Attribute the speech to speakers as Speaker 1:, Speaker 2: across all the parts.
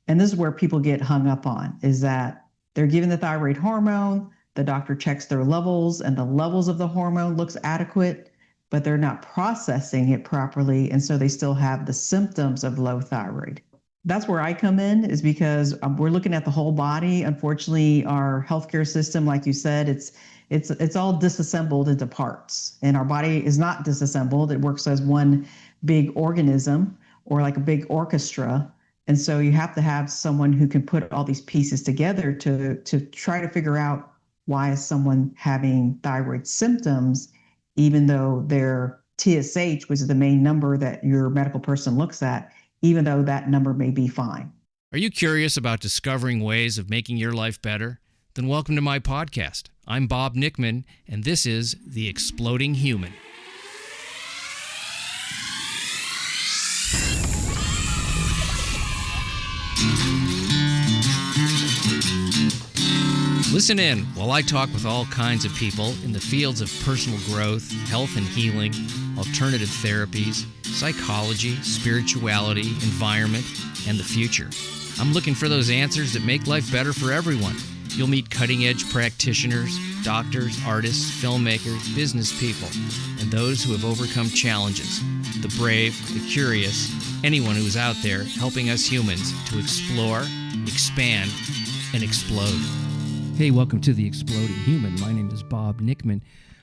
Speaker 1: And this is where people get hung up on, is that they're given the thyroid hormone, the doctor checks their levels, and the levels of the hormone looks adequate, but they're not processing it properly, and so they still have the symptoms of low thyroid. That's where I come in, is because we're looking at the whole body. Unfortunately, our healthcare system, like you said, it's all disassembled into parts, and our body is not disassembled. It works as one big organism, or like a big orchestra. And so you have to have someone who can put all these pieces together to try to figure out, why is someone having thyroid symptoms, even though their TSH, which is the main number that your medical person looks at, even though that number may be fine.
Speaker 2: Are you curious about discovering ways of making your life better? Then welcome to my podcast. I'm Bob Nickman, and this is The Exploding Human. Listen in while I talk with all kinds of people in the fields of personal growth, health and healing, alternative therapies, psychology, spirituality, environment, and the future. I'm looking for those answers that make life better for everyone. You'll meet cutting-edge practitioners, doctors, artists, filmmakers, business people, and those who have overcome challenges. The brave, the curious, anyone who is out there helping us humans to explore, expand, and explode. Hey, welcome to The Exploding Human. My name is Bob Nickman.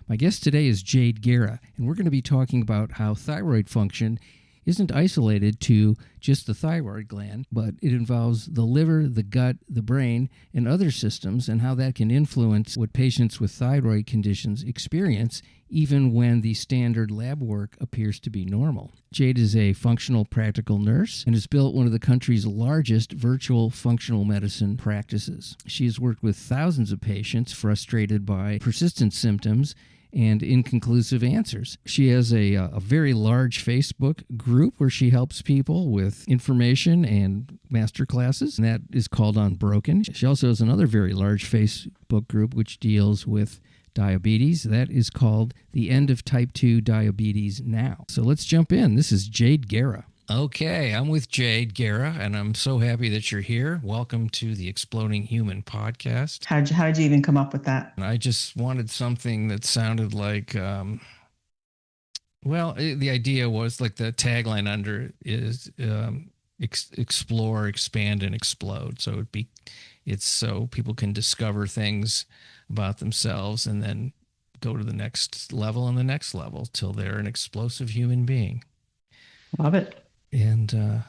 Speaker 2: My guest today is Jade Guerra, and we're going to be talking about how thyroid function isn't isolated to just the thyroid gland, but it involves the liver, the gut, the brain, and other systems, and how that can influence what patients with thyroid conditions experience, even when the standard lab work appears to be normal. Jade is a functional practical nurse and has built one of the country's largest virtual functional medicine practices. She has worked with thousands of patients frustrated by persistent symptoms and inconclusive answers. She has a very large Facebook group where she helps people with information and master classes, and that is called Unbroken. She also has another very large Facebook group which deals with diabetes. That is called The End of Type 2 Diabetes Now. So let's jump in. This is Jade Guerra. Okay, I'm with Jade Guerra, and I'm so happy that you're here. Welcome to the Exploding Human podcast.
Speaker 1: How did you even come up with that?
Speaker 2: I just wanted something that sounded like, the idea was like the tagline under is explore, expand, and explode. So it's so people can discover things about themselves and then go to the next level and the next level till they're an explosive human being.
Speaker 1: Love it.
Speaker 2: And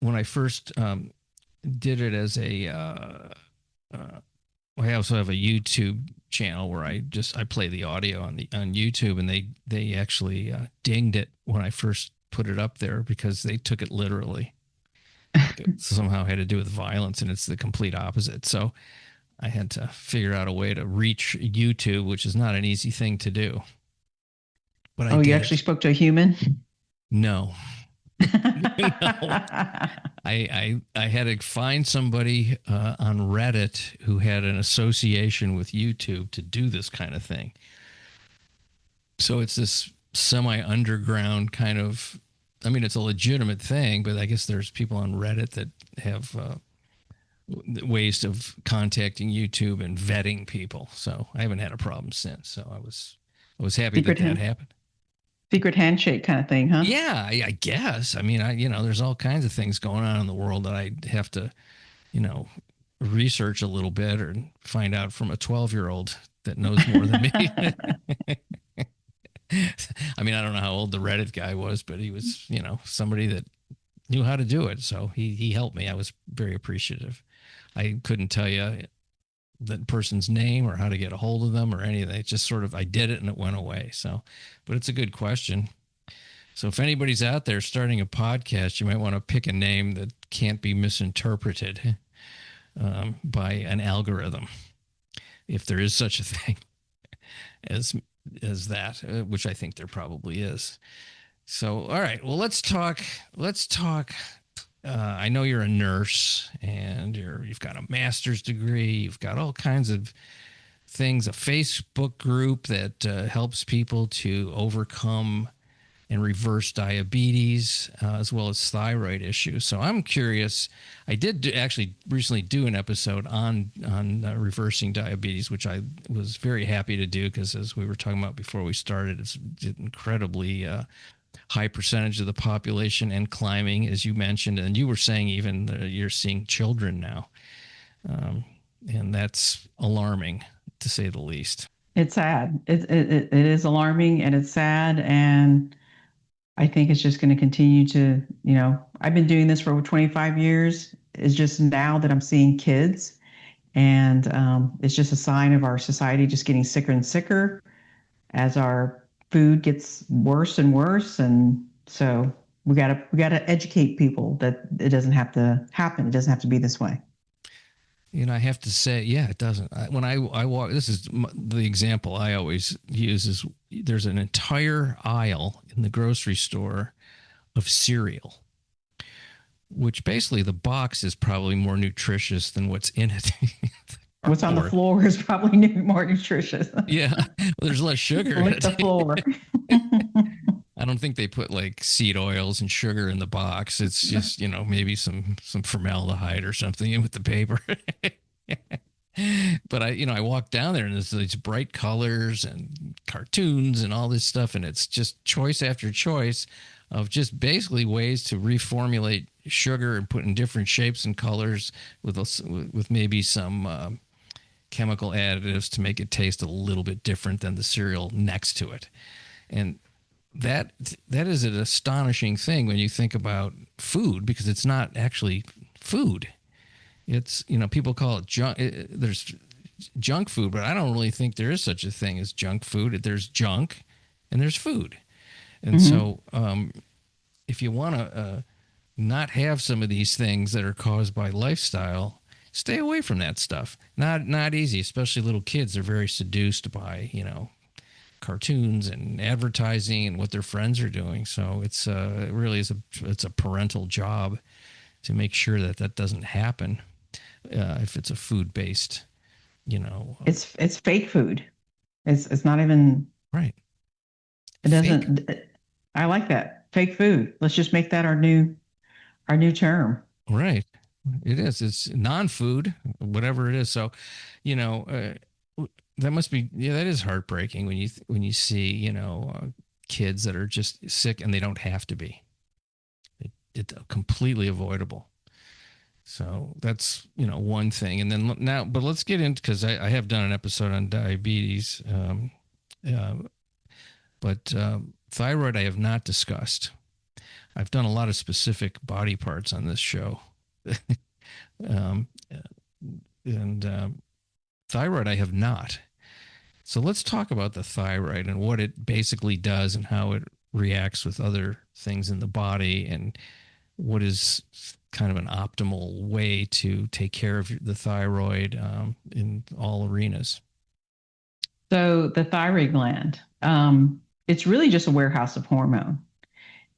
Speaker 2: when I first did it as I also have a YouTube channel where I play the audio on YouTube, and they actually dinged it when I first put it up there because they took it literally. It somehow had to do with violence, and it's the complete opposite. So I had to figure out a way to reach YouTube, which is not an easy thing to do. But
Speaker 1: you actually spoke to a human?
Speaker 2: No. No. I had to find somebody on Reddit who had an association with YouTube to do this kind of thing. So it's this semi-underground kind of, it's a legitimate thing, but I guess there's people on Reddit that have ways of contacting YouTube and vetting people. So I haven't had a problem since. So I was happy that happened.
Speaker 1: Secret handshake kind of thing, huh?
Speaker 2: Yeah, I guess. There's all kinds of things going on in the world that I have to, research a little bit or find out from a 12-year-old that knows more than me. I don't know how old the Reddit guy was, but he was, somebody that knew how to do it. So he helped me. I was very appreciative. I couldn't tell you that person's name or how to get a hold of them or anything. It just sort of, I did it and it went away. So, but it's a good question. So if anybody's out there starting a podcast, you might want to pick a name that can't be misinterpreted by an algorithm, if there is such a thing as that, which I think there probably is. So, all right, well, let's talk. I know you're a nurse and you've got a master's degree. You've got all kinds of things, a Facebook group that helps people to overcome and reverse diabetes, as well as thyroid issues. So I'm curious. I did actually recently do an episode on reversing diabetes, which I was very happy to do because, as we were talking about before we started, it's incredibly high percentage of the population and climbing, as you mentioned, and you were saying even you're seeing children now, and that's alarming to say the least.
Speaker 1: It's sad. It is alarming and it's sad. And I think it's just going to continue to, I've been doing this for over 25 years. It's just now that I'm seeing kids, and it's just a sign of our society just getting sicker and sicker as our food gets worse and worse. And so we gotta educate people that it doesn't have to happen. It doesn't have to be this way.
Speaker 2: I have to say, yeah, it doesn't. When I walk, this is the example I always use is there's an entire aisle in the grocery store of cereal, which basically the box is probably more nutritious than what's in it.
Speaker 1: What's on the floor is probably more nutritious.
Speaker 2: Yeah, well, there's less sugar.
Speaker 1: Lick the floor.
Speaker 2: I don't think they put like seed oils and sugar in the box. It's just, maybe some formaldehyde or something with the paper. But I walk down there and there's these bright colors and cartoons and all this stuff. And it's just choice after choice of just basically ways to reformulate sugar and put in different shapes and colors with maybe some chemical additives to make it taste a little bit different than the cereal next to it. And that is an astonishing thing when you think about food, because it's not actually food. It's, people call it junk. There's junk food, but I don't really think there is such a thing as junk food. There's junk and there's food. And so if you want to not have some of these things that are caused by lifestyle, stay away from that stuff. Not easy, especially little kids. They're very seduced by, cartoons and advertising and what their friends are doing. So it really is it's a parental job to make sure that doesn't happen if it's a food-based,
Speaker 1: It's fake food. It's not even
Speaker 2: right.
Speaker 1: It doesn't. I like that, fake food. Let's just make that our new term.
Speaker 2: Right. It is. It's non-food, whatever it is. So, that must be, that is heartbreaking when you see, kids that are just sick and they don't have to be. It's completely avoidable. So that's, one thing. And then now, but let's get into, because I have done an episode on diabetes, but thyroid I have not discussed. I've done a lot of specific body parts on this show. And thyroid I have not. So let's talk about the thyroid and what it basically does and how it reacts with other things in the body, and what is kind of an optimal way to take care of the thyroid in all arenas.
Speaker 1: So the thyroid gland, it's really just a warehouse of hormone.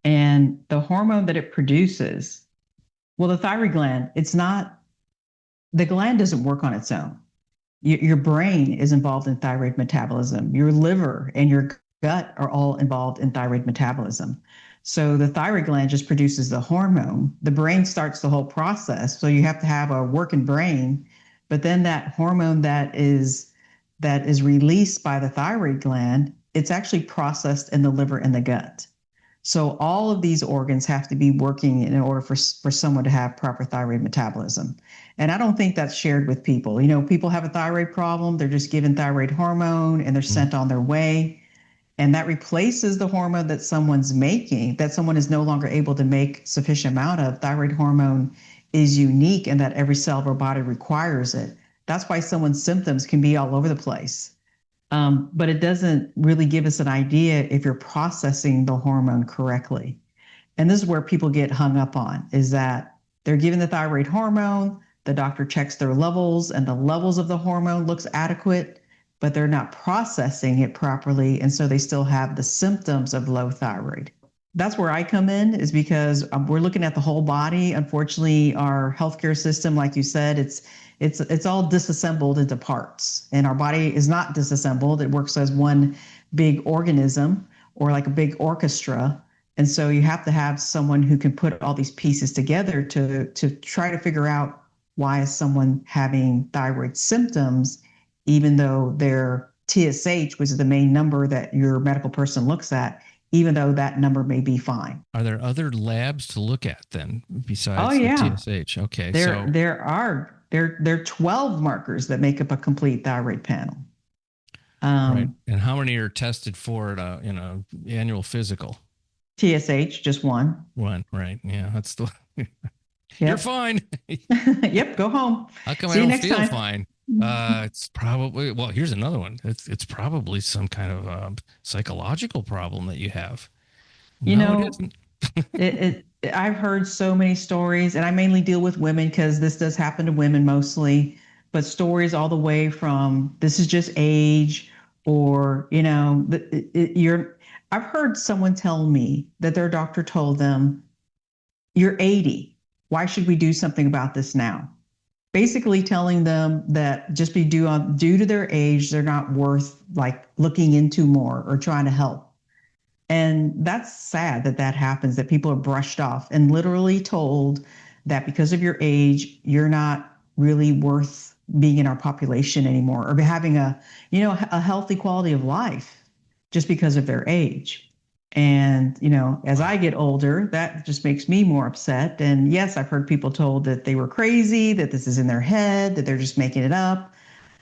Speaker 1: And the hormone that it produces, well, the thyroid gland, the gland doesn't work on its own. Your brain is involved in thyroid metabolism. Your liver and your gut are all involved in thyroid metabolism. So the thyroid gland just produces the hormone. The brain starts the whole process. So you have to have a working brain, but then that hormone that is released by the thyroid gland, it's actually processed in the liver and the gut. So all of these organs have to be working in order for someone to have proper thyroid metabolism. And I don't think that's shared with people. People have a thyroid problem, they're just given thyroid hormone and they're sent on their way. And that replaces the hormone that someone's making, that someone is no longer able to make sufficient amount of. Thyroid hormone is unique in that every cell of our body requires it. That's why someone's symptoms can be all over the place. But it doesn't really give us an idea if you're processing the hormone correctly. And this is where people get hung up on, is that they're given the thyroid hormone, the doctor checks their levels, and the levels of the hormone looks adequate, but they're not processing it properly. And so they still have the symptoms of low thyroid. That's where I come in, is because we're looking at the whole body. Unfortunately, our healthcare system, like you said, it's all disassembled into parts, and our body is not disassembled. It works as one big organism, or like a big orchestra. And so you have to have someone who can put all these pieces together to try to figure out why is someone having thyroid symptoms, even though their TSH, which is the main number that your medical person looks at, even though that number may be fine.
Speaker 2: Are there other labs to look at then
Speaker 1: Oh
Speaker 2: besides the
Speaker 1: yeah,
Speaker 2: TSH? Okay,
Speaker 1: there
Speaker 2: so
Speaker 1: there are there are 12 markers that make up a complete thyroid panel.
Speaker 2: right, and how many are tested for at a annual physical?
Speaker 1: TSH, just one.
Speaker 2: One, right? Yeah, that's the. You're
Speaker 1: Yep.
Speaker 2: fine.
Speaker 1: Yep. Go home.
Speaker 2: How come I
Speaker 1: See you
Speaker 2: don't
Speaker 1: next
Speaker 2: feel
Speaker 1: time.
Speaker 2: fine? It's probably, well, here's another one. It's probably some kind of psychological problem that you have.
Speaker 1: You
Speaker 2: No, it
Speaker 1: know,
Speaker 2: isn't.
Speaker 1: I've heard so many stories, and I mainly deal with women because this does happen to women mostly, but stories all the way from this is just age, or you're. I've heard someone tell me that their doctor told them, "You're 80. Why should we do something about this now?" Basically telling them that just due to their age, they're not worth like looking into more or trying to help. And that's sad that that happens, that people are brushed off and literally told that because of your age, you're not really worth being in our population anymore or having a healthy quality of life just because of their age. And, as I get older, that just makes me more upset. And yes, I've heard people told that they were crazy, that this is in their head, that they're just making it up,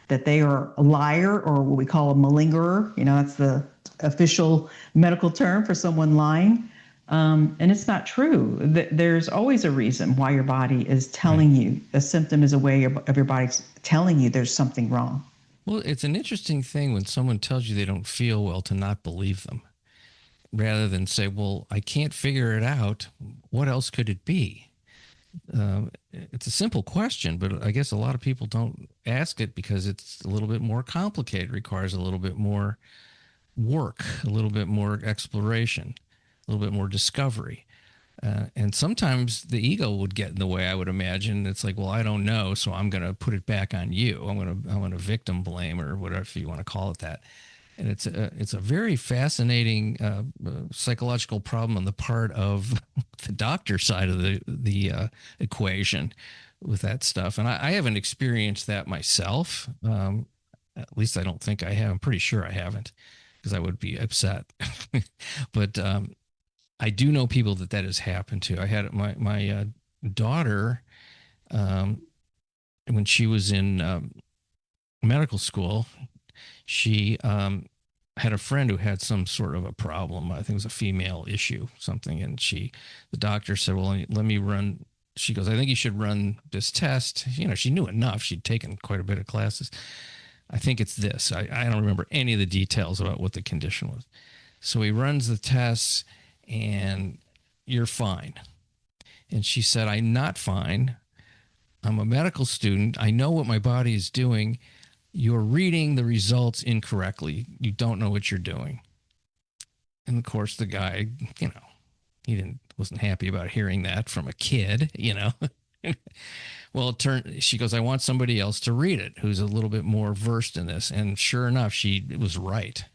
Speaker 1: that they are a liar or what we call a malingerer. That's the official medical term for someone lying. And it's not true. There's always a reason why your body is telling you. A symptom is a way of your body telling you there's something wrong.
Speaker 2: Well, it's an interesting thing when someone tells you they don't feel well to not believe them rather than say, well, I can't figure it out. What else could it be? It's a simple question, but I guess a lot of people don't ask it because it's a little bit more complicated, requires a little bit more work, a little bit more exploration, a little bit more discovery. And sometimes the ego would get in the way, I would imagine. It's like, well, I don't know, so I'm going to put it back on you. I'm going to victim blame or whatever you want to call it that. And it's a very fascinating psychological problem on the part of the doctor side of the equation with that stuff. And I haven't experienced that myself. At least I don't think I have. I'm pretty sure I haven't because I would be upset. But I do know people that has happened to. I had my daughter when she was in medical school. She had a friend who had some sort of a problem. I think it was a female issue, something. And the doctor said, well, let me run. She goes, I think you should run this test. She knew enough. She'd taken quite a bit of classes. I think it's this. I don't remember any of the details about what the condition was. So he runs the tests and you're fine. And she said, I'm not fine. I'm a medical student. I know what my body is doing. You're reading the results incorrectly. You don't know what you're doing. And of course, the guy, he wasn't happy about hearing that from a kid, Well, she goes, I want somebody else to read it who's a little bit more versed in this. And sure enough, she was right.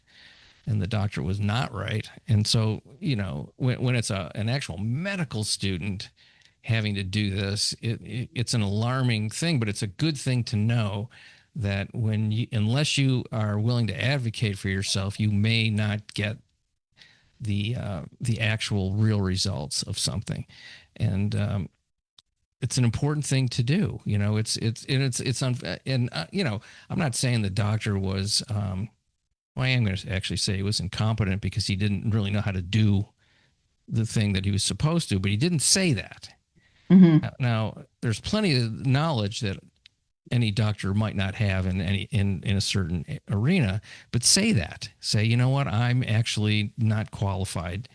Speaker 2: And the doctor was not right. And so, when it's an actual medical student having to do this, it's an alarming thing, but it's a good thing to know that unless you are willing to advocate for yourself, you may not get the actual real results of something. And it's an important thing to do. I'm not saying the doctor was, I am going to actually say he was incompetent because he didn't really know how to do the thing that he was supposed to, but he didn't say that. Mm-hmm. Now, there's plenty of knowledge that any doctor might not have in a certain arena, but say that. Say, you know what, I'm actually not qualified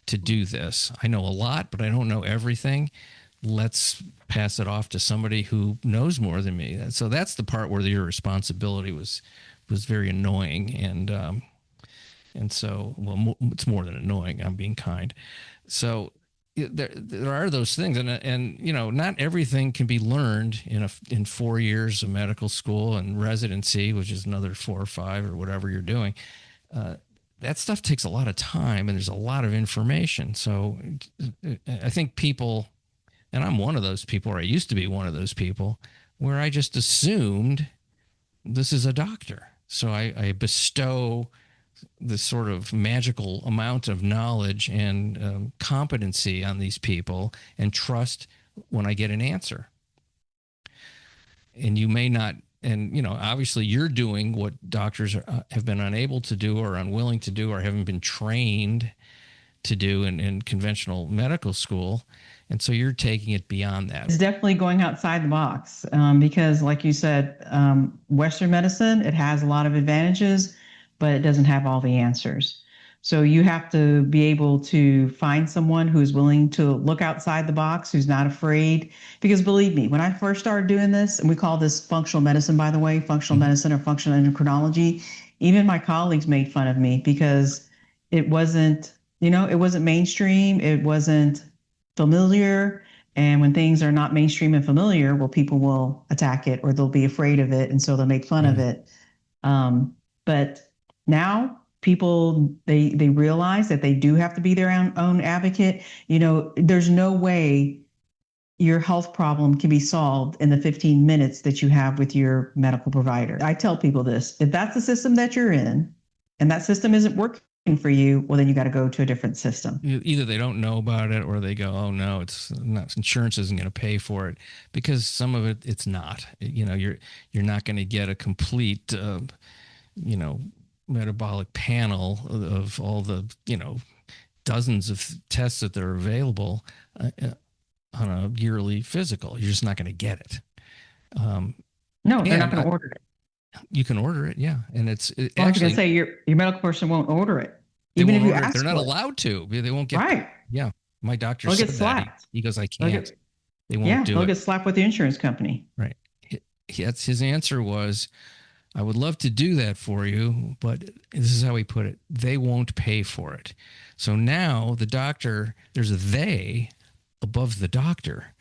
Speaker 2: to do this. I know a lot, but I don't know everything. Let's pass it off to somebody who knows more than me. So that's the part where your responsibility was very annoying, and so, well, it's more than annoying. I'm being kind. So there are those things, and not everything can be learned in 4 years of medical school and residency, which is another 4 or 5 or whatever you're doing. that stuff takes a lot of time and there's a lot of information. So I think people, and I'm one of those people, or I used to be one of those people, where I just assumed this is a doctor. So I bestow this sort of magical amount of knowledge and competency on these people and trust when I get an answer. And you may not, and obviously you're doing what doctors have been unable to do or unwilling to do or haven't been trained to do in conventional medical school. And so you're taking it beyond that.
Speaker 1: It's definitely going outside the box because, like you said, Western medicine, it has a lot of advantages, but it doesn't have all the answers. So you have to be able to find someone who's willing to look outside the box, who's not afraid. Because believe me, when I first started doing this, and we call this functional medicine, by the way, functional medicine or functional endocrinology, even my colleagues made fun of me because it wasn't, it wasn't mainstream. It wasn't familiar. And when things are not mainstream and familiar, well, people will attack it or they'll be afraid of it. And so they'll make fun of it. But now people, they realize that they do have to be their own advocate. There's no way your health problem can be solved in the 15 minutes that you have with your medical provider. I tell people this: if that's the system that you're in and that system isn't working for you, well, then you got to go to a different system.
Speaker 2: Either they don't know about it or they go, oh no, it's not, insurance isn't going to pay for it, because some of it, it's not. You're not going to get a complete metabolic panel of all the dozens of tests that are available on a yearly physical. You're just not going to get it.
Speaker 1: No, they're not going to order it.
Speaker 2: You can order it, yeah, and
Speaker 1: actually, I was going to say your medical person won't order it,
Speaker 2: even if you ask. They're not allowed to. They won't get
Speaker 1: right.
Speaker 2: Yeah, my doctor said that. He goes, I can't. They won't do it.
Speaker 1: They'll get slapped with the insurance company.
Speaker 2: Right. His answer was, I would love to do that for you, but this is how he put it: they won't pay for it. So now the doctor, there's a they above the doctor.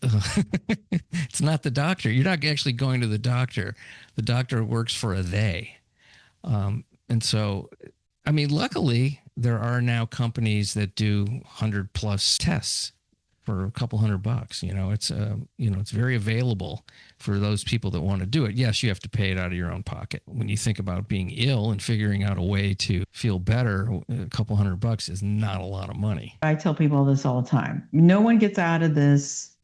Speaker 2: It's not the doctor. You're not actually going to the doctor. The doctor works for a they. And so, luckily there are now companies that do 100+ tests for a couple $100. It's very available for those people that want to do it. Yes, you have to pay it out of your own pocket. When you think about being ill and figuring out a way to feel better, a couple $100 is not a lot of money.
Speaker 1: I tell people this all the time: no one gets out of this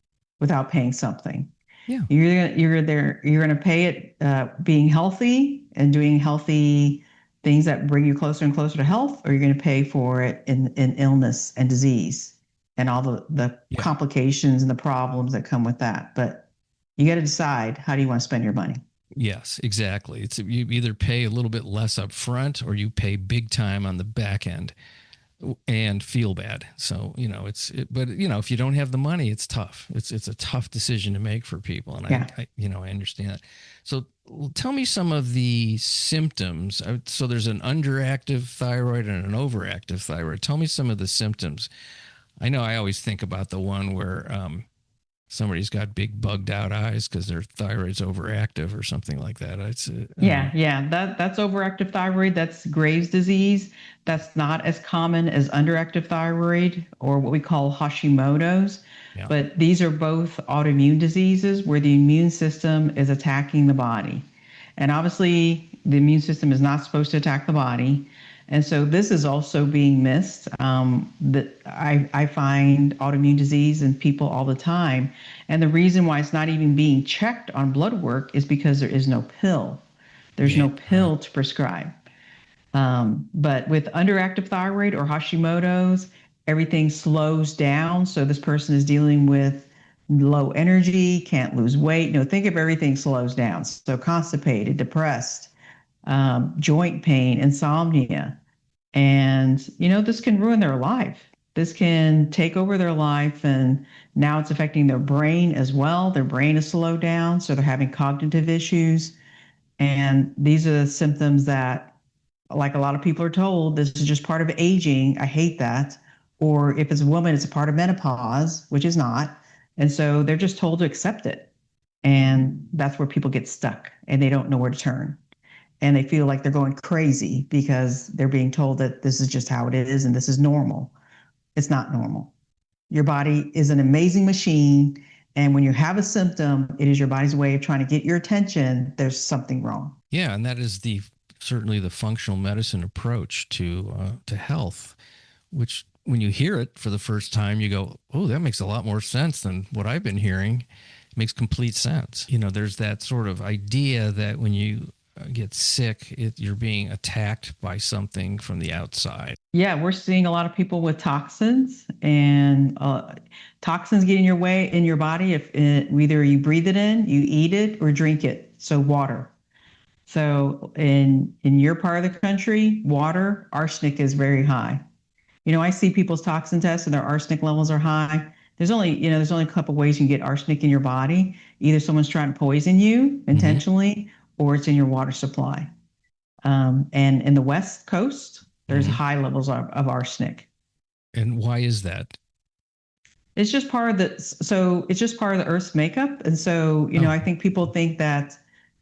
Speaker 1: without paying something.
Speaker 2: Yeah,
Speaker 1: you're going to pay it being healthy and doing healthy things that bring you closer and closer to health, or you're going to pay for it in illness and disease and all the complications and the problems that come with that. But you got to decide, how do you want to spend your money?
Speaker 2: Yes, exactly. It's, you either pay a little bit less up front or you pay big time on the back end and feel bad. So, but if you don't have the money, it's tough. It's a tough decision to make for people. And I understand that. So tell me some of the symptoms. So there's an underactive thyroid and an overactive thyroid. Tell me some of the symptoms. I know I always think about the one where somebody's got big bugged out eyes because their thyroid's overactive or something like that. That's overactive thyroid. That's Graves' disease. That's not as common as underactive thyroid or what we call Hashimoto's. Yeah. But these are both autoimmune diseases where the immune system is attacking the body. And obviously, the immune system is not supposed to attack the body. And so this is also being missed. That I find autoimmune disease in people all the time. And the reason why it's not even being checked on blood work is because there is no pill. There's no pill to prescribe. But with underactive thyroid or Hashimoto's, everything slows down. So this person is dealing with low energy, can't lose weight. Think of everything slows down. So constipated, depressed, joint pain, insomnia. And, this can ruin their life. This can take over their life. And now it's affecting their brain as well. Their brain is slowed down. So they're having cognitive issues. And these are the symptoms that, like a lot of people are told, this is just part of aging. I hate that. Or if it's a woman, it's a part of menopause, which is not. And so they're just told to accept it. And that's where people get stuck and they don't know where to turn.
Speaker 1: and they feel like they're going crazy because they're being told that this is just how it is and this is normal. It's not normal. Your body is an amazing machine. And when you have a symptom, it is your body's way of trying to get your attention. There's something wrong.
Speaker 2: Yeah, and that is certainly the functional medicine approach to health, which when you hear it for the first time, you go, "Oh, that makes a lot more sense than what I've been hearing." It makes complete sense. There's that sort of idea that when you get sick, you're being attacked by something from the outside.
Speaker 1: Yeah, we're seeing a lot of people with toxins, and toxins get in your way in your body if either you breathe it in, you eat it, or drink it. So water. So in your part of the country, water, arsenic is very high. I see people's toxin tests and their arsenic levels are high. There's only a couple ways you can get arsenic in your body. Either someone's trying to poison you intentionally, or it's in your water supply. And in the West Coast, there's high levels of arsenic.
Speaker 2: And why is that?
Speaker 1: It's just part of the Earth's makeup. And so, I think people think that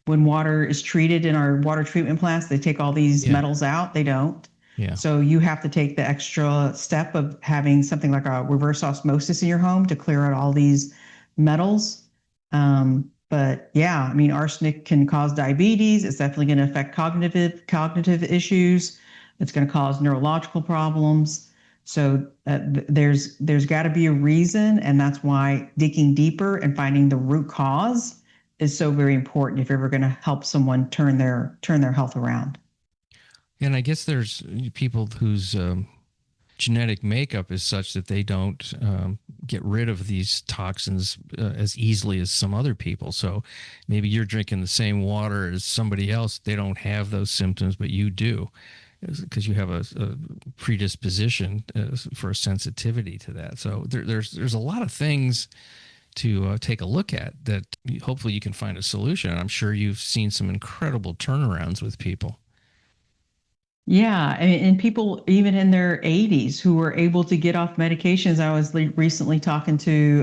Speaker 1: when water is treated in our water treatment plants, they take all these metals out. They don't.
Speaker 2: Yeah.
Speaker 1: So you have to take the extra step of having something like a reverse osmosis in your home to clear out all these metals. But yeah, I mean, arsenic can cause diabetes. It's definitely going to affect cognitive issues. It's going to cause neurological problems. So there's got to be a reason, and that's why digging deeper and finding the root cause is so very important if you're ever going to help someone turn their health around.
Speaker 2: And I guess there's people whose genetic makeup is such that they don't get rid of these toxins as easily as some other people. So maybe you're drinking the same water as somebody else. They don't have those symptoms, but you do, because you have a predisposition for a sensitivity to that. So there's a lot of things to take a look at that hopefully you can find a solution. And I'm sure you've seen some incredible turnarounds with people.
Speaker 1: Yeah, and people even in their 80s who were able to get off medications. I was recently talking to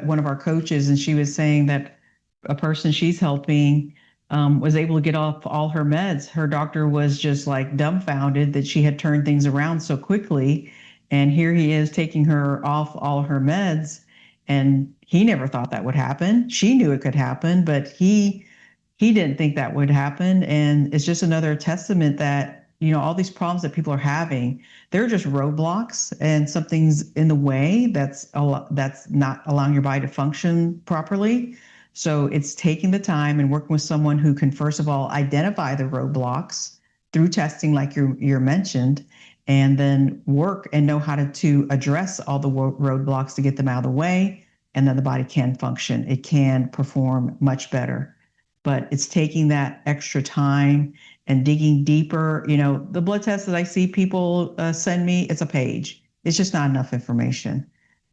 Speaker 1: one of our coaches, and she was saying that a person she's helping was able to get off all her meds. Her doctor was just like dumbfounded that she had turned things around so quickly. And here he is taking her off all her meds, and he never thought that would happen. She knew it could happen, but he didn't think that would happen. And it's just another testament that all these problems that people are having, they're just roadblocks, and something's in the way that's not allowing your body to function properly. So it's taking the time and working with someone who can, first of all, identify the roadblocks through testing, like you're mentioned, and then work and know how to address all the roadblocks to get them out of the way, and then the body can function. It can perform much better. But it's taking that extra time and digging deeper. The blood tests that I see people send me, it's a page. It's just not enough information.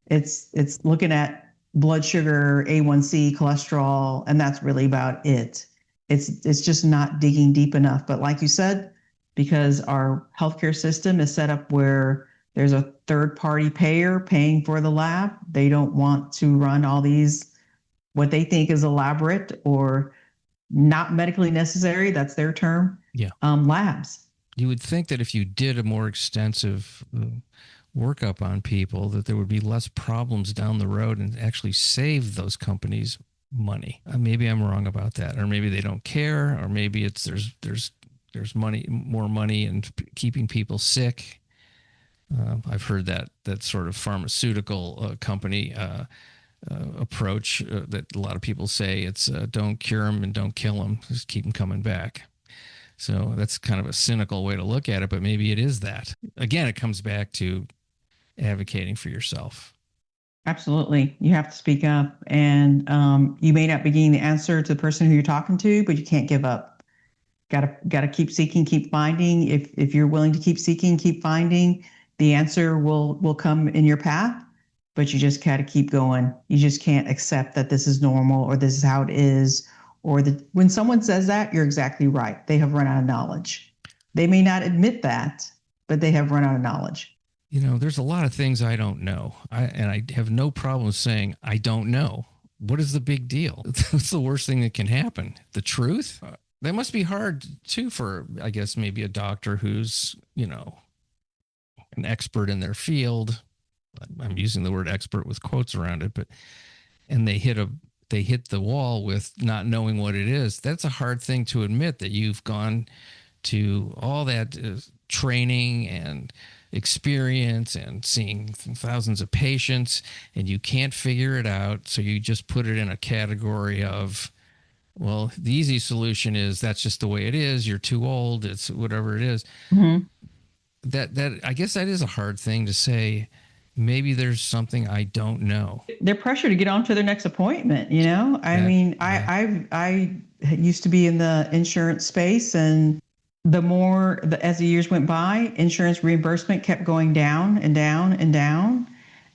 Speaker 1: It's looking at blood sugar, A1C, cholesterol, and that's really about it. It's just not digging deep enough. But like you said, because our healthcare system is set up where there's a third-party payer paying for the lab, they don't want to run all these, what they think is elaborate or not medically necessary, that's their term, labs.
Speaker 2: You would think that if you did a more extensive workup on people, that there would be less problems down the road and actually save those companies money. Maybe I'm wrong about that, or maybe they don't care, or maybe it's there's more money in keeping people sick. I've heard that sort of pharmaceutical company approach that a lot of people say, it's don't cure them and don't kill them, just keep them coming back. So that's kind of a cynical way to look at it, but maybe it is that. Again, it comes back to advocating for yourself.
Speaker 1: Absolutely. You have to speak up, and you may not be getting the answer to the person who you're talking to, but you can't give up. Got to keep seeking, keep finding. If you're willing to keep seeking, keep finding, the answer will come in your path. But you just got to keep going. You just can't accept that this is normal or this is how it is. Or when someone says that, you're exactly right. They have run out of knowledge. They may not admit that, but they have run out of knowledge.
Speaker 2: There's a lot of things I don't know. And I have no problem saying I don't know. What is the big deal? What's the worst thing that can happen? The truth? That must be hard too for, I guess, maybe a doctor who's, an expert in their field. I'm using the word expert with quotes around it, but and they hit the wall with not knowing what it is. That's a hard thing to admit, that you've gone to all that training and experience and seeing thousands of patients, and you can't figure it out. So you just put it in a category of, well, the easy solution is that's just the way it is. You're too old. It's whatever it is.
Speaker 1: Mm-hmm.
Speaker 2: That I guess that is a hard thing to say. Maybe there's something I don't know.
Speaker 1: They're pressured to get on to their next appointment. I mean, I used to be in the insurance space, and as the years went by, insurance reimbursement kept going down and down and down,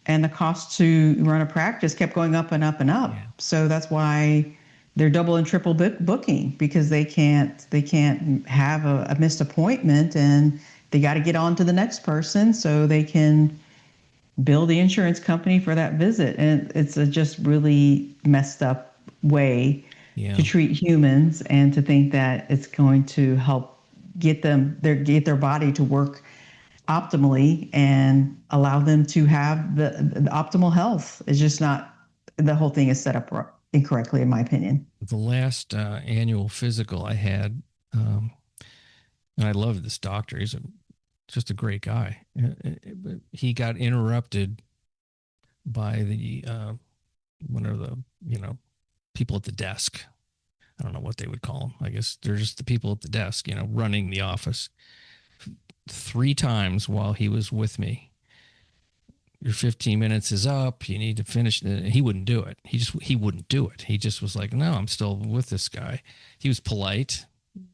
Speaker 1: and the cost to run a practice kept going up and up and up. Yeah. So that's why they're double and triple booking, because they can't have a missed appointment, and they got to get on to the next person so they can bill the insurance company for that visit. And it's a just really messed up way to treat humans, and to think that it's going to help get their body to work optimally and allow them to have the optimal health. It's just not, the whole thing is set up incorrectly, in my opinion.
Speaker 2: The last annual physical I had, and I love this doctor. He's just a great guy. But he got interrupted by the one of the people at the desk. I don't know what they would call them. I guess they're just the people at the desk, running the office. 3 times while he was with me. Your 15 minutes is up. You need to finish. He wouldn't do it. He wouldn't do it. He just was like, no, I'm still with this guy. He was polite.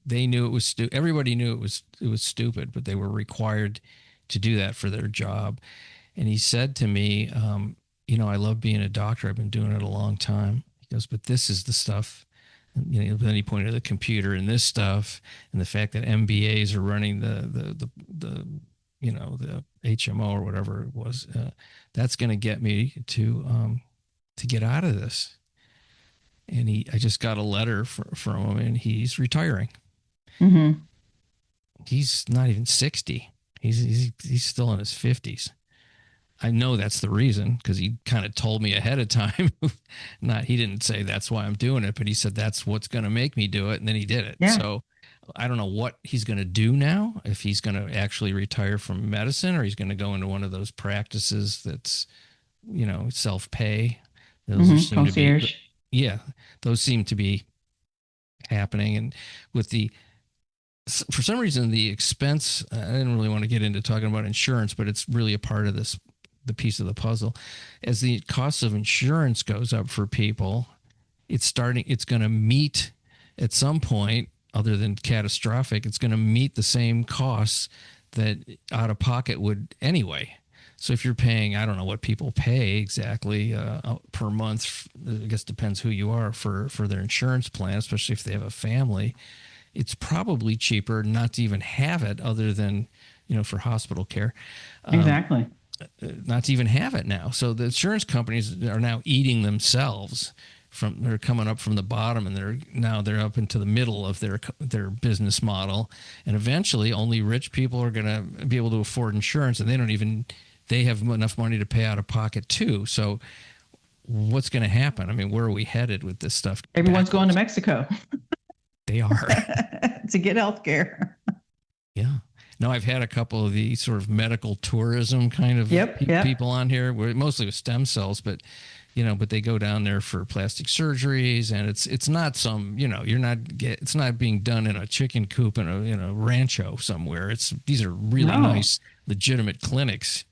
Speaker 2: They knew it was stupid. Everybody knew it was stupid, but they were required to do that for their job. And he said to me, I love being a doctor. I've been doing it a long time. He goes, but this is the stuff. Then he pointed to the computer and this stuff, and the fact that MBAs are running the HMO or whatever it was. That's going to get me to get out of this. And I just got a letter from him, and he's retiring.
Speaker 1: Mm-hmm.
Speaker 2: He's not even 60. He's still in his 50s. I know that's the reason, because he kind of told me ahead of time. He didn't say that's why I'm doing it, but he said that's what's going to make me do it, and then he did it. Yeah. So I don't know what he's going to do now, if he's going to actually retire from medicine, or he's going to go into one of those practices that's, self-pay. Those seem
Speaker 1: concierge.
Speaker 2: to be, those seem to be happening. And for some reason, the expense, I didn't really want to get into talking about insurance, but it's really a part of the piece of the puzzle. As the cost of insurance goes up for people, it's going to meet at some point, other than catastrophic, it's going to meet the same costs that out of pocket would anyway. So if you're paying, I don't know what people pay exactly per month, I guess depends who you are for their insurance plan, especially if they have a family. It's probably cheaper not to even have it, other than, for hospital care.
Speaker 1: Exactly.
Speaker 2: Not to even have it now. So the insurance companies are now eating themselves. They're coming up from the bottom, and they're up into the middle of their business model. And eventually only rich people are going to be able to afford insurance, and they have enough money to pay out of pocket too. So what's going to happen? I mean, where are we headed with this stuff?
Speaker 1: Everyone's going to Mexico.
Speaker 2: They are.
Speaker 1: To get health care.
Speaker 2: Yeah. No, I've had a couple of the sort of medical tourism kind of people on here, mostly with stem cells, but they go down there for plastic surgeries, and it's not some, it's not being done in a chicken coop in a rancho somewhere. These are really nice, legitimate clinics.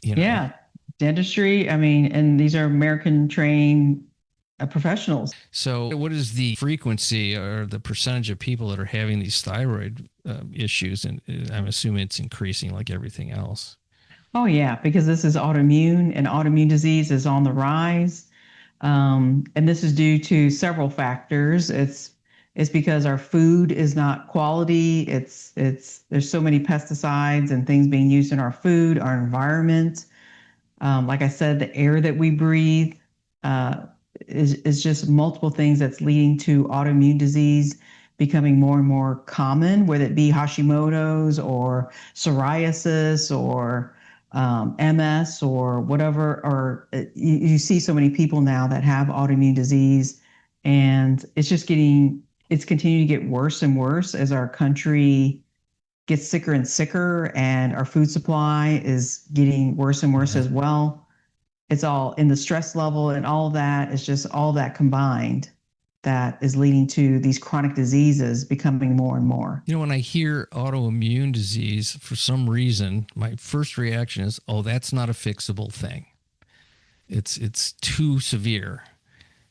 Speaker 1: Yeah, dentistry. I mean, and these are American trained professionals.
Speaker 2: So what is the frequency or the percentage of people that are having these thyroid issues? And I'm assuming it's increasing like everything else.
Speaker 1: Oh, yeah, because this is autoimmune, and autoimmune disease is on the rise. And this is due to several factors. It's because our food is not quality. There's so many pesticides and things being used in our food, our environment. Like I said, the air that we breathe is just multiple things that's leading to autoimmune disease. becoming more and more common, whether it be Hashimoto's or psoriasis or MS or whatever, or you see so many people now that have autoimmune disease, and it's continuing to get worse and worse as our country gets sicker and sicker, and our food supply is getting worse and worse as well. It's all in the stress level, and all that is just all that combined that is leading to these chronic diseases becoming more and more.
Speaker 2: When I hear autoimmune disease, for some reason, my first reaction is, oh, that's not a fixable thing. It's too severe.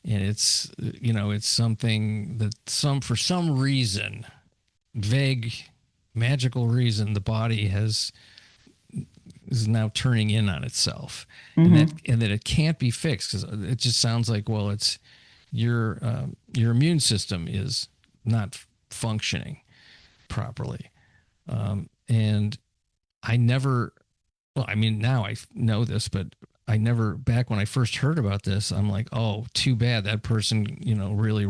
Speaker 2: And it's something that for some reason, vague, magical reason, the body is now turning in on itself, and that it can't be fixed, because it just sounds like, well, it's your immune system is not functioning properly, and I never. Well, I mean, now I know this, but I never, back when I first heard about this, I'm like, oh, too bad that person, really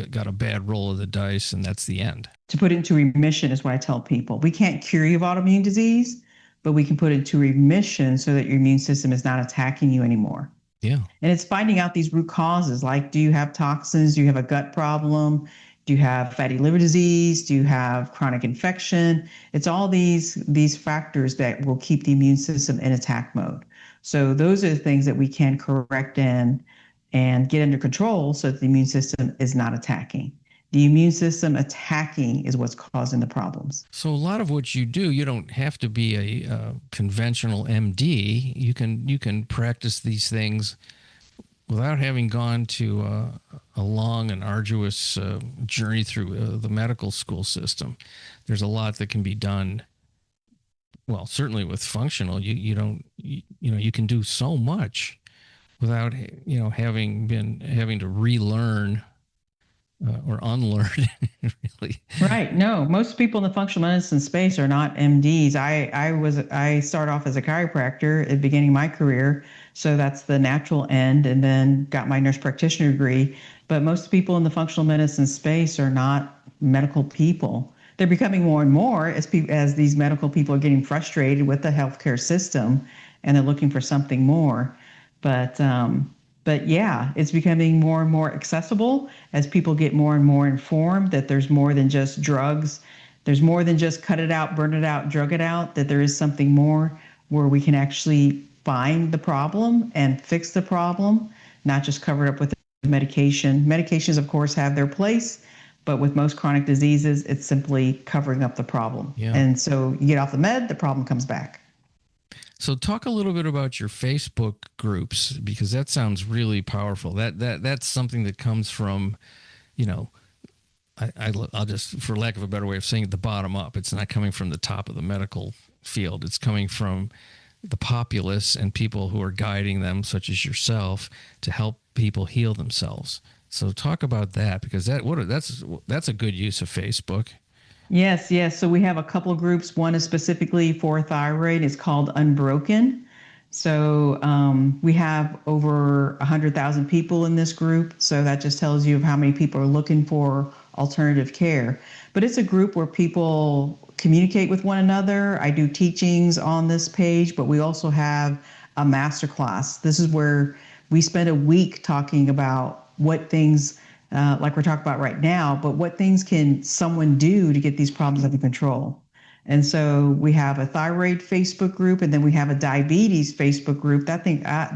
Speaker 2: got a bad roll of the dice, and that's the end.
Speaker 1: To put it into remission is what I tell people. We can't cure you of autoimmune disease, but we can put it into remission so that your immune system is not attacking you anymore.
Speaker 2: Yeah.
Speaker 1: And it's finding out these root causes, like, do you have toxins? Do you have a gut problem? Do you have fatty liver disease? Do you have chronic infection? It's all these factors that will keep the immune system in attack mode. So those are the things that we can correct and get under control so that the immune system is not attacking. The immune system attacking is what's causing the problems.
Speaker 2: So a lot of what you do, you don't have to be a conventional MD. You can practice these things without having gone to a long and arduous journey through the medical school system. There's a lot that can be done. Well, certainly with functional, you can do so much without having to relearn or unlearn, really.
Speaker 1: Right. No, most people in the functional medicine space are not MDs. I started off as a chiropractor at the beginning of my career, so that's the natural end, and then got my nurse practitioner degree. But most people in the functional medicine space are not medical people. They're becoming more and more as these medical people are getting frustrated with the healthcare system, and they're looking for something more. But yeah, it's becoming more and more accessible as people get more and more informed that there's more than just drugs. There's more than just cut it out, burn it out, drug it out, that there is something more where we can actually find the problem and fix the problem, not just cover it up with medication. Medications, of course, have their place, but with most chronic diseases, it's simply covering up the problem.
Speaker 2: Yeah.
Speaker 1: And so you get off the med, the problem comes back.
Speaker 2: So talk a little bit about your Facebook groups, because that sounds really powerful. That's something that comes from, I'll just, for lack of a better way of saying it, the bottom up. It's not coming from the top of the medical field. It's coming from the populace and people who are guiding them, such as yourself, to help people heal themselves. So talk about that, because that's a good use of Facebook.
Speaker 1: Yes. So we have a couple of groups. One is specifically for thyroid. It's called Unbroken. So we have over 100,000 people in this group. So that just tells you of how many people are looking for alternative care. But it's a group where people communicate with one another. I do teachings on this page, but we also have a masterclass. This is where we spend a week talking about what things like we're talking about right now, but what things can someone do to get these problems under control? And so we have a thyroid Facebook group, and then we have a diabetes Facebook group. That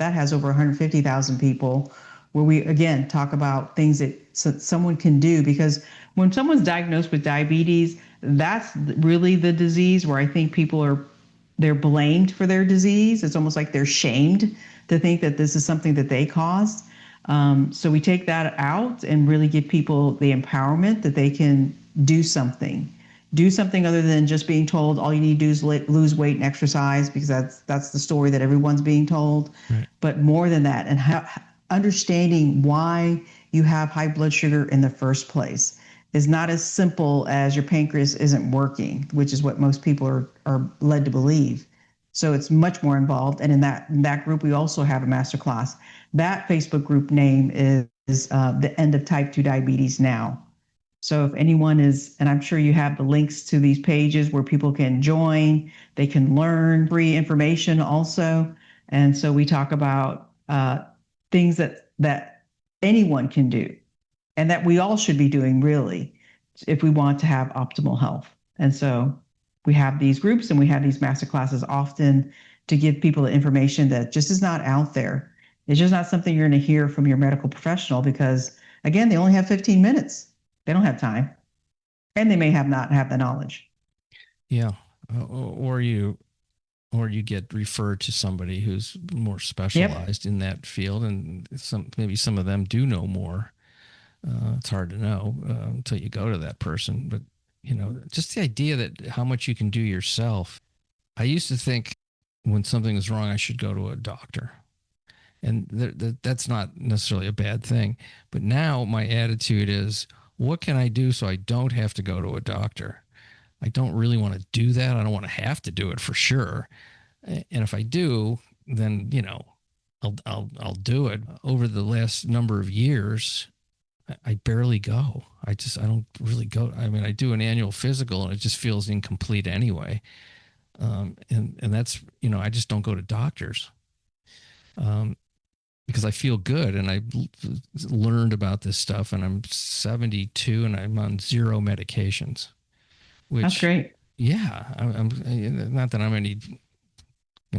Speaker 1: has over 150,000 people, where we, again, talk about things that someone can do. Because when someone's diagnosed with diabetes, that's really the disease where I think they're blamed for their disease. It's almost like they're shamed to think that this is something that they caused. So we take that out and really give people the empowerment that they can do something other than just being told all you need to do is lose weight and exercise, because that's the story that everyone's being told. Right. But more than that, and understanding why you have high blood sugar in the first place is not as simple as your pancreas isn't working, which is what most people are led to believe. So it's much more involved. And in that group, we also have a masterclass. That Facebook group name is The End of Type 2 Diabetes Now. So if anyone is, and I'm sure you have the links to these pages where people can join, they can learn free information also. And so we talk about things that anyone can do and that we all should be doing really if we want to have optimal health. And so we have these groups and we have these master classes often to give people the information that just is not out there. It's just not something you're going to hear from your medical professional because, again, they only have 15 minutes. They don't have time, and they may not have the knowledge.
Speaker 2: Yeah, or you get referred to somebody who's more specialized in that field, and maybe some of them do know more. It's hard to know until you go to that person, but just the idea that how much you can do yourself. I used to think when something is wrong, I should go to a doctor. And that's not necessarily a bad thing. But now my attitude is, what can I do so I don't have to go to a doctor? I don't really want to do that. I don't want to have to do it for sure. And if I do, then, I'll do it. Over the last number of years, I barely go. I don't really go. I mean, I do an annual physical and it just feels incomplete anyway. And that's, I just don't go to doctors. Because I feel good and I learned about this stuff and I'm 72 and I'm on 0 medications. Which,
Speaker 1: that's great.
Speaker 2: Yeah, I'm not that I'm any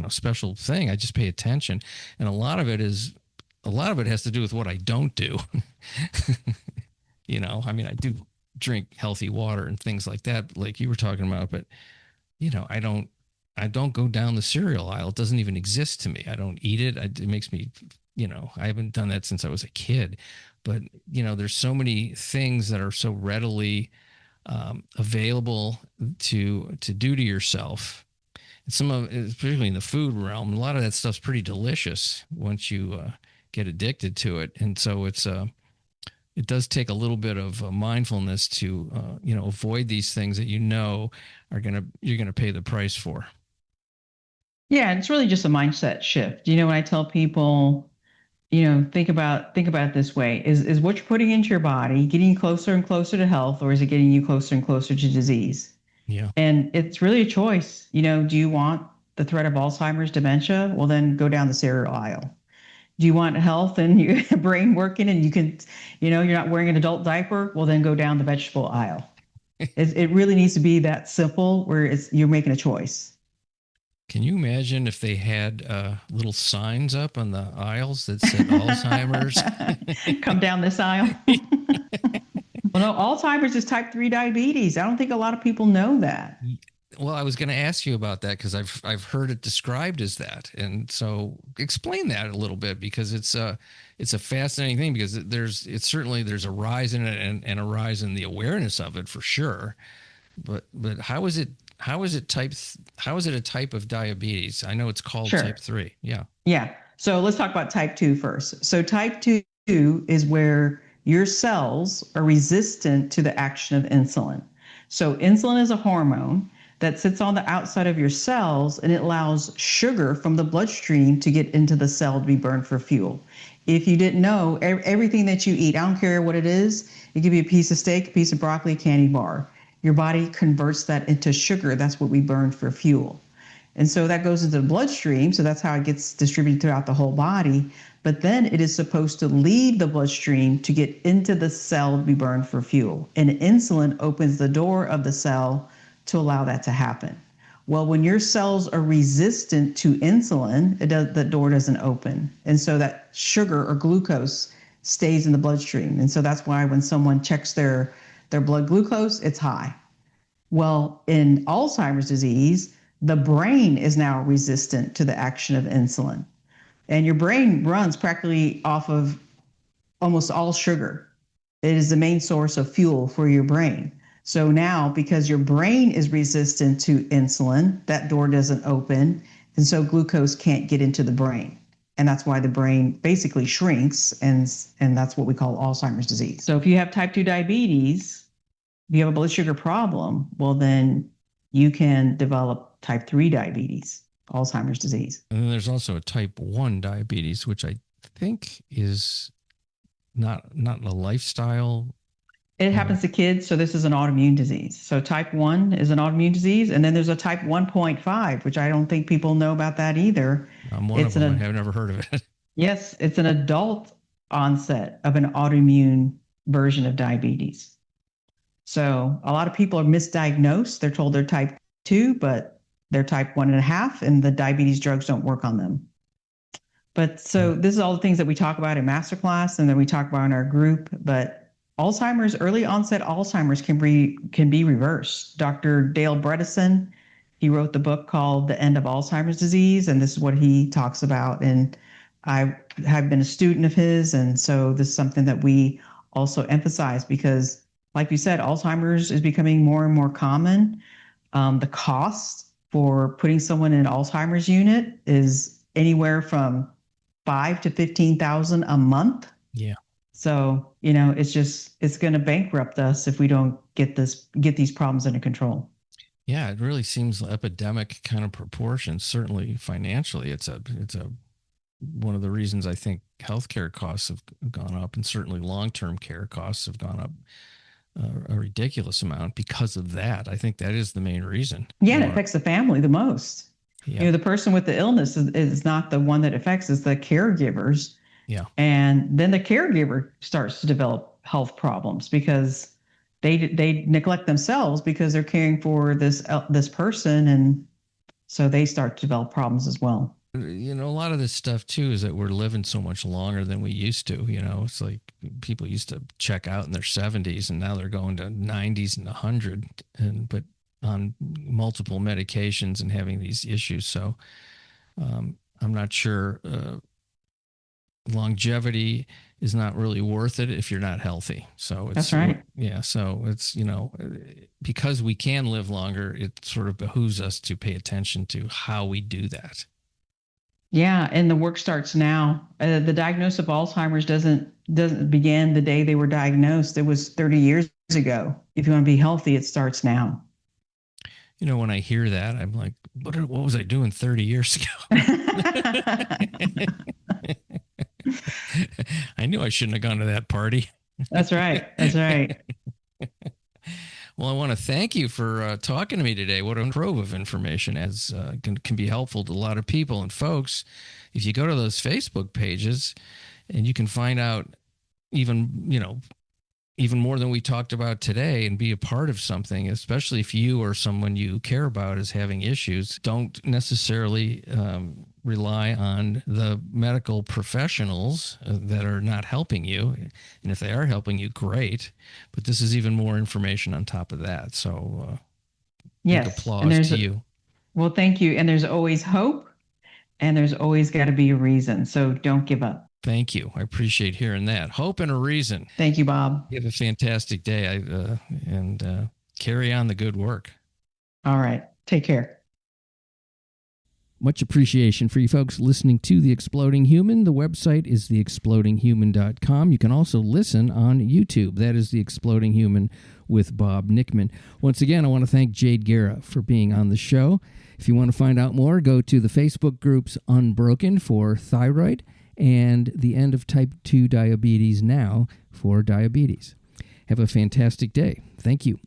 Speaker 2: special thing. I just pay attention, and a lot of it has to do with what I don't do. I mean, I do drink healthy water and things like that, like you were talking about, but I don't go down the cereal aisle. It doesn't even exist to me. I don't eat it. It makes me, I haven't done that since I was a kid. But, there's so many things that are so readily available to do to yourself. And some of it, particularly in the food realm, a lot of that stuff's pretty delicious once you get addicted to it. And so it does take a little bit of mindfulness to, avoid these things that you're going to pay the price for.
Speaker 1: Yeah, it's really just a mindset shift. When I tell people, think about it this way: is what you're putting into your body getting closer and closer to health, or is it getting you closer and closer to disease?
Speaker 2: Yeah.
Speaker 1: And it's really a choice. Do you want the threat of Alzheimer's, dementia? Well, then go down the cereal aisle. Do you want health and your brain working and you can, you're not wearing an adult diaper? Well, then go down the vegetable aisle. It really needs to be that simple where you're making a choice.
Speaker 2: Can you imagine if they had little signs up on the aisles that said Alzheimer's?
Speaker 1: Come down this aisle. Well, no, Alzheimer's is type 3 diabetes. I don't think a lot of people know that.
Speaker 2: Well, I was going to ask you about that because I've heard it described as that, and so explain that a little bit because it's a fascinating thing because there's a rise in it and a rise in the awareness of it for sure, but how is it a type of diabetes? I know it's called type 3. Yeah.
Speaker 1: Yeah. So let's talk about type 2 first. So type 2 is where your cells are resistant to the action of insulin. So insulin is a hormone that sits on the outside of your cells and it allows sugar from the bloodstream to get into the cell to be burned for fuel. If you didn't know, everything that you eat, I don't care what it is, it could be a piece of steak, a piece of broccoli, a candy bar. Your body converts that into sugar. That's what we burn for fuel. And so that goes into the bloodstream. So that's how it gets distributed throughout the whole body. But then it is supposed to leave the bloodstream to get into the cell to be burned for fuel. And insulin opens the door of the cell to allow that to happen. Well, when your cells are resistant to insulin, the door doesn't open. And so that sugar or glucose stays in the bloodstream. And so that's why when someone checks their blood glucose, it's high. Well, in Alzheimer's disease, the brain is now resistant to the action of insulin. And your brain runs practically off of almost all sugar. It is the main source of fuel for your brain. So now, because your brain is resistant to insulin, that door doesn't open. And so glucose can't get into the brain. And that's why the brain basically shrinks. And that's what we call Alzheimer's disease. So if you have type 2 diabetes, if you have a blood sugar problem, well, then you can develop type 3 diabetes, Alzheimer's disease.
Speaker 2: And then there's also a type 1 diabetes, which I think is not a lifestyle
Speaker 1: It happens to kids, so this is an autoimmune disease. So type 1 is an autoimmune disease, and then there's a type 1.5, which I don't think people know about that either.
Speaker 2: I'm one of them. I have never heard of it.
Speaker 1: Yes, it's an adult onset of an autoimmune version of diabetes. So a lot of people are misdiagnosed. They're told they're type 2, but they're type 1.5, and the diabetes drugs don't work on them. But so this is all the things that we talk about in masterclass and then we talk about in our group. But Alzheimer's, early onset Alzheimer's can be reversed. Dr. Dale Bredesen, he wrote the book called The End of Alzheimer's Disease, and this is what he talks about. And I have been a student of his, and so this is something that we also emphasize because, like you said, Alzheimer's is becoming more and more common. The cost for putting someone in an Alzheimer's unit is anywhere from $5,000 to $15,000 a month.
Speaker 2: Yeah.
Speaker 1: So, it's going to bankrupt us if we don't get these problems under control.
Speaker 2: Yeah, it really seems epidemic kind of proportions. Certainly financially, it's one of the reasons I think healthcare costs have gone up, and certainly long-term care costs have gone up a ridiculous amount because of that. I think that is the main reason.
Speaker 1: Yeah, and it affects the family the most.
Speaker 2: Yeah.
Speaker 1: The person with the illness is not the one that affects, it's the caregivers.
Speaker 2: Yeah.
Speaker 1: And then the caregiver starts to develop health problems because they neglect themselves because they're caring for this person, and so they start to develop problems as well.
Speaker 2: A lot of this stuff too is that we're living so much longer than we used to. It's like people used to check out in their 70s, and now they're going to 90s and 100, but on multiple medications and having these issues. So I'm not sure. Longevity is not really worth it if you're not healthy. So
Speaker 1: that's right.
Speaker 2: Yeah. So it's, because we can live longer, it sort of behooves us to pay attention to how we do that.
Speaker 1: Yeah. And the work starts now. The diagnosis of Alzheimer's doesn't begin the day they were diagnosed. It was 30 years ago. If you want to be healthy, it starts now.
Speaker 2: When I hear that, I'm like, what was I doing 30 years ago? I knew I shouldn't have gone to that party.
Speaker 1: That's right. That's right.
Speaker 2: Well, I want to thank you for talking to me today. What a trove of information can be helpful to a lot of people. And folks, if you go to those Facebook pages, and you can find out even more than we talked about today and be a part of something, especially if you or someone you care about is having issues. Don't necessarily rely on the medical professionals that are not helping you. And if they are helping you, great. But this is even more information on top of that. So
Speaker 1: yes,
Speaker 2: big applause to you.
Speaker 1: Well, thank you. And there's always hope, and there's always got to be a reason. So don't give up.
Speaker 2: Thank you. I appreciate hearing that. Hope and a reason.
Speaker 1: Thank you, Bob.
Speaker 2: You have a fantastic day, and carry on the good work.
Speaker 1: All right. Take care.
Speaker 3: Much appreciation for you folks listening to The Exploding Human. The website is theexplodinghuman.com. You can also listen on YouTube. That is The Exploding Human with Bob Nickman. Once again, I want to thank Jade Guerra for being on the show. If you want to find out more, go to the Facebook groups Unbroken for Thyroid and The End of Type 2 Diabetes Now for diabetes. Have a fantastic day. Thank you.